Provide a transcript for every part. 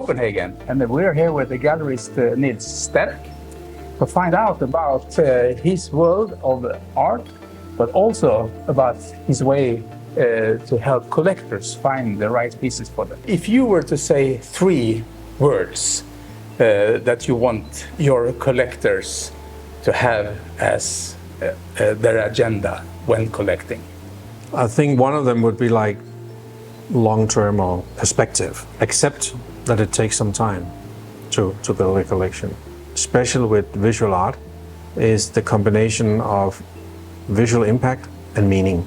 Copenhagen, and we're here with the gallerist Nils Stærk to find out about his world of art, but also about his way to help collectors find the right pieces for them. If you were to say 3 words that you want your collectors to have as their agenda when collecting? I think one of them would be like long-term or perspective. Accept that it takes some time to build a collection. Special with visual art is the combination of visual impact and meaning.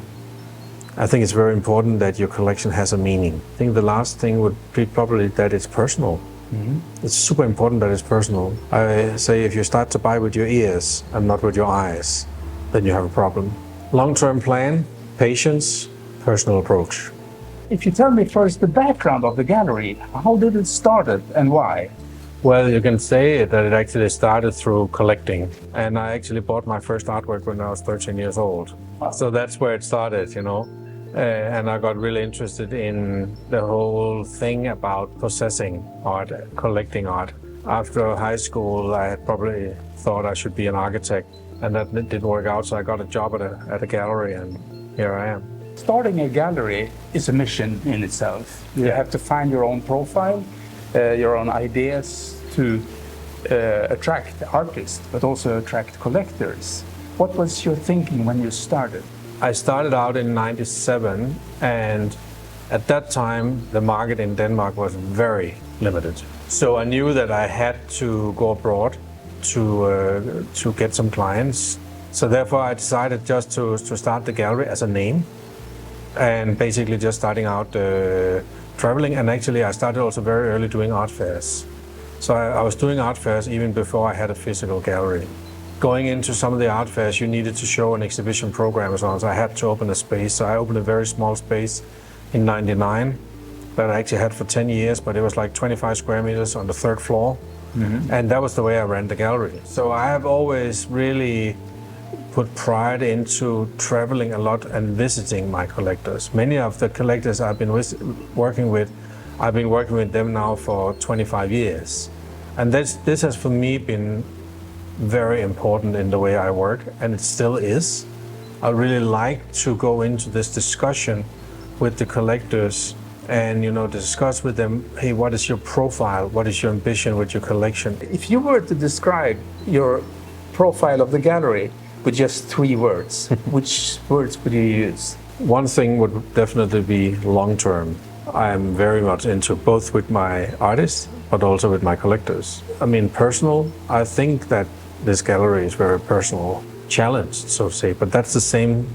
I think it's very important that your collection has a meaning. I think the last thing would be probably that it's personal. Mm-hmm. It's super important that it's personal. I say if you start to buy with your ears and not with your eyes, then you have a problem. Long-term plan, patience, personal approach. If you tell me first the background of the gallery, how did it start and why? Well, you can say that it actually started through collecting. And I actually bought my first artwork when I was 13 years old. Wow. So that's where it started, you know. And I got really interested in the whole thing about possessing art, collecting art. After high school, I had probably thought I should be an architect, and that didn't work out, so I got a job at a gallery, and here I am. Starting a gallery is a mission in itself. You have to find your own profile, your own ideas to attract artists, but also attract collectors. What was your thinking when you started? I started out in '97, and at that time the market in Denmark was very limited. So I knew that I had to go abroad to get some clients. So therefore I decided just to start the gallery as a name, and basically just starting out traveling. And actually I started also very early doing art fairs. So I was doing art fairs even before I had a physical gallery. Going into some of the art fairs, you needed to show an exhibition program and so on, so I had to open a space. So I opened a very small space in '99 that I actually had for 10 years, but it was like 25 square meters on the 3rd floor. Mm-hmm. And that was the way I ran the gallery. So I have always really put pride into traveling a lot and visiting my collectors. Many of the collectors I've been working with, I've been working with them now for 25 years. And this has for me been very important in the way I work, and it still is. I really like to go into this discussion with the collectors and, you know, discuss with them, hey, what is your profile? What is your ambition with your collection? If you were to describe your profile of the gallery with just 3 words, which words would you use? One thing would definitely be long-term. I am very much into both with my artists, but also with my collectors. I mean, personal, I think that this gallery is very personal, challenged, so to say, but that's the same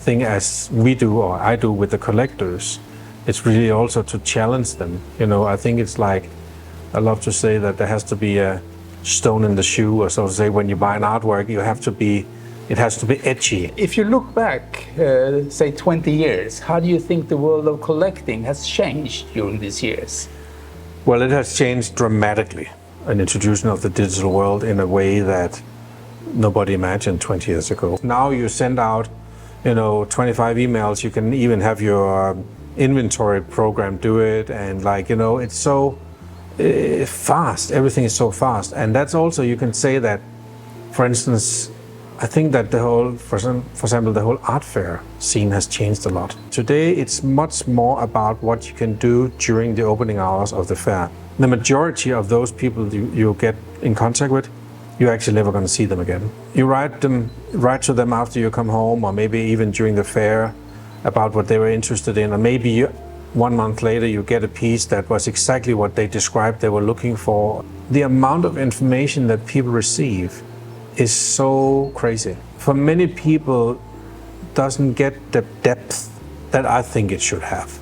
thing as we do, or I do with the collectors. It's really also to challenge them. You know, I think it's like, I love to say that there has to be a stone in the shoe, or so to say, when you buy an artwork, it has to be edgy. If you look back, say 20 years, how do you think the world of collecting has changed during these years? Well, it has changed dramatically. An introduction of the digital world in a way that nobody imagined 20 years ago. Now you send out, 25 emails. You can even have your inventory program do it, and it's so fast. Everything is so fast, and that's also, you can say that, for instance, I think that for example, the whole art fair scene has changed a lot. Today, it's much more about what you can do during the opening hours of the fair. The majority of those people you get in contact with, you're actually never going to see them again. You write to them after you come home, or maybe even during the fair, about what they were interested in, or maybe 1 month later you get a piece that was exactly what they described they were looking for. The amount of information that people receive is so crazy. For many people, doesn't get the depth that I think it should have.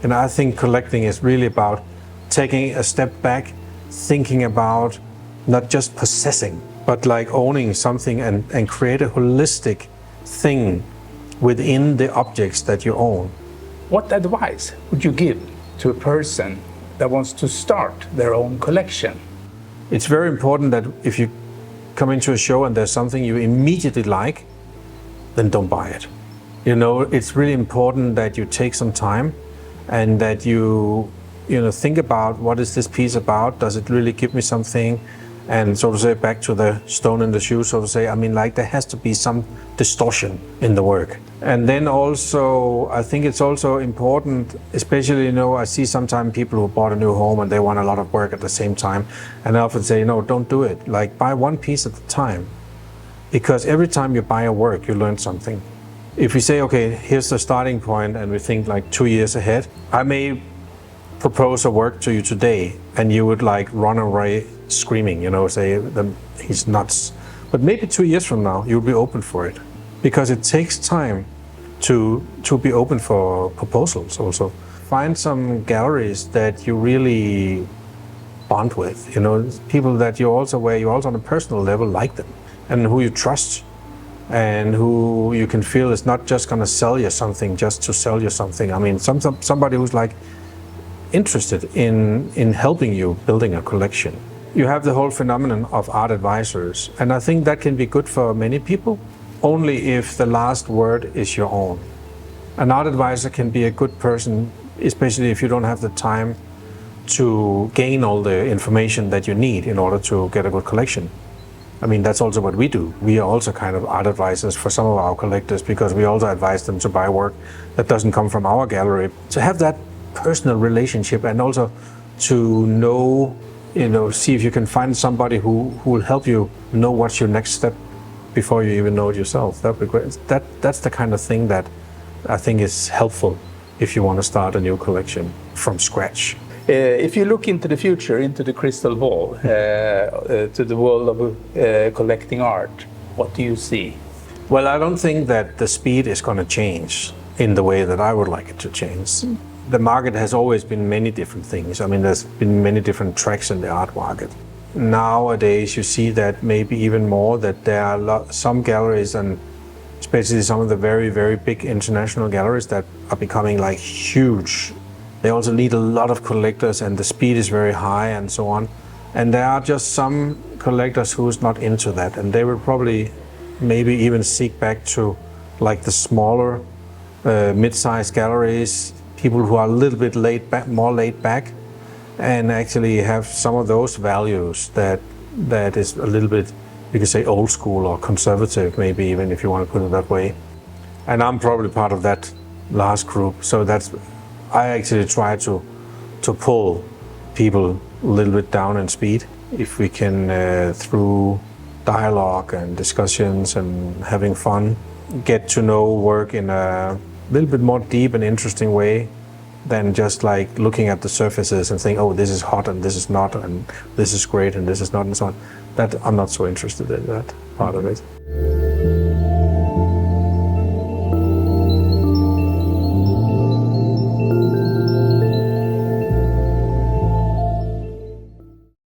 And I think collecting is really about taking a step back, thinking about not just possessing, but like owning something and create a holistic thing within the objects that you own. What advice would you give to a person that wants to start their own collection? It's very important that if you come into a show and there's something you immediately like, then don't buy it. It's really important that you take some time and that you think about what is this piece about? Does it really give me something? And so to say, back to the stone in the shoe, so to say, I mean, like there has to be some distortion in the work. And then also, I think it's also important, especially, I see sometimes people who bought a new home and they want a lot of work at the same time. And I often say, no, don't do it. Like buy one piece at a time. Because every time you buy a work, you learn something. If we say, okay, here's the starting point, and we think like 2 years ahead, I may propose a work to you today and you would like run away screaming, say he's nuts. But maybe 2 years from now, you'll be open for it. Because it takes time to be open for proposals also. Find some galleries that you really bond with, people that where you also on a personal level like them, and who you trust, and who you can feel is not just going to sell you something just to sell you something. I mean, somebody who's like interested in helping you building a collection. You have the whole phenomenon of art advisors, and I think that can be good for many people, only if the last word is your own. An art advisor can be a good person, especially if you don't have the time to gain all the information that you need in order to get a good collection. I mean, that's also what we do. We are also kind of art advisors for some of our collectors, because we also advise them to buy work that doesn't come from our gallery. To have that personal relationship, and also to know, see if you can find somebody who will help you know what's your next step before you even know it yourself. That'd be great. That's the kind of thing that I think is helpful if you want to start a new collection from scratch. If you look into the future, into the crystal ball, to the world of collecting art, what do you see? Well, I don't think that the speed is going to change in the way that I would like it to change. The market has always been many different things. I mean, there's been many different tracks in the art market. Nowadays, you see that maybe even more, that there are some galleries, and especially some of the very, very big international galleries, that are becoming like huge. They also need a lot of collectors, and the speed is very high and so on. And there are just some collectors who's not into that, and they will probably maybe even seek back to like the smaller mid-sized galleries, people who are a little bit more laid back, and actually have some of those values that is a little bit, you could say, old school or conservative, maybe even, if you want to put it that way. And I'm probably part of that last group. So I actually try to pull people a little bit down in speed. If we can, through dialogue and discussions and having fun, get to know work in a little bit more deep and interesting way than just like looking at the surfaces and saying, oh, this is hot and this is not, and this is great and this is not, and so on. That I'm not so interested in that part of it.